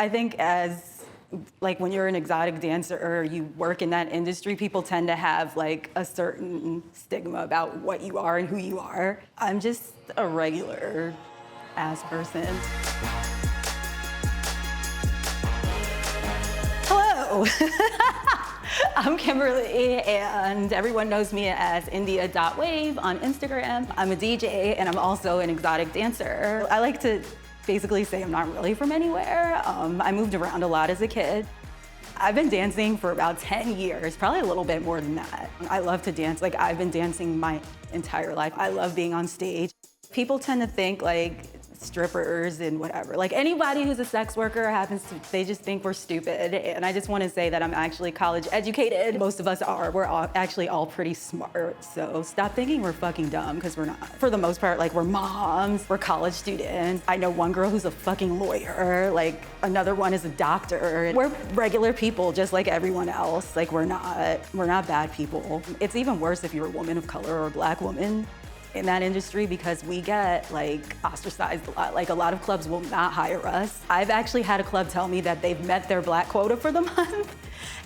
I think like when you're an exotic dancer or you work in that industry, people tend to have like a certain stigma about what you are and who you are. I'm just a regular ass person. Hello. I'm Kimberly, and everyone knows me as India.wave on Instagram. I'm a DJ, and I'm also an exotic dancer. I like to basically say I'm not really from anywhere. I moved around a lot as a kid. I've been dancing for about 10 years, probably a little bit more than that. I love to dance. Like, I've been dancing my entire life. I love being on stage. People tend to think like strippers and whatever. Like anybody who's a sex worker they just think we're stupid. And I just want to say that I'm actually college educated. Most of us are. We're actually all pretty smart. So stop thinking we're fucking dumb, because we're not. For the most part, like, we're moms, we're college students. I know one girl who's a fucking lawyer, like another one is a doctor. We're regular people just like everyone else. Like, we're not bad people. It's even worse if you're a woman of color or a Black woman in that industry, because we get like ostracized a lot. Like, a lot of clubs will not hire us. I've actually had a club tell me that they've met their Black quota for the month.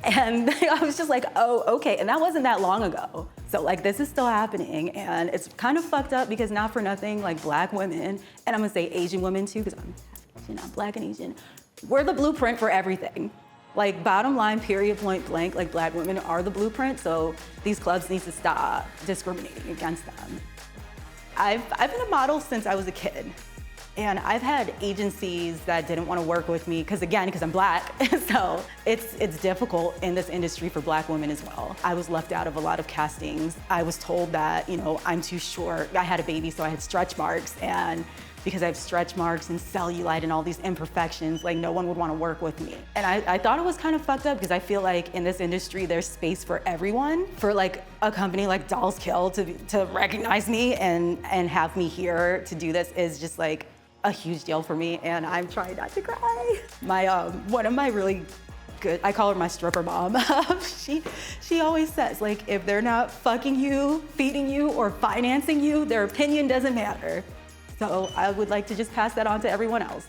And I was just like, oh, okay. And that wasn't that long ago. So like, this is still happening, and it's kind of fucked up, because not for nothing, like, Black women, and I'm gonna say Asian women too, because I'm Black and Asian, we're the blueprint for everything. Like, bottom line, period, point blank, like, Black women are the blueprint, so these clubs need to stop discriminating against them. I've been a model since I was a kid, and I've had agencies that didn't want to work with me because I'm Black. So it's difficult in this industry for Black women as well. I was left out of a lot of castings. I was told that, you know, I'm too short. I had a baby, so I had stretch marks, and because I have stretch marks and cellulite and all these imperfections, like, no one would want to work with me. And I thought it was kind of fucked up, because I feel like in this industry, there's space for everyone. For like a company like Dolls Kill to recognize me and have me here to do this is just like a huge deal for me, and I'm trying not to cry. One of my really good, I call her my stripper mom. She always says, like, if they're not fucking you, feeding you, or financing you, their opinion doesn't matter. So I would like to just pass that on to everyone else.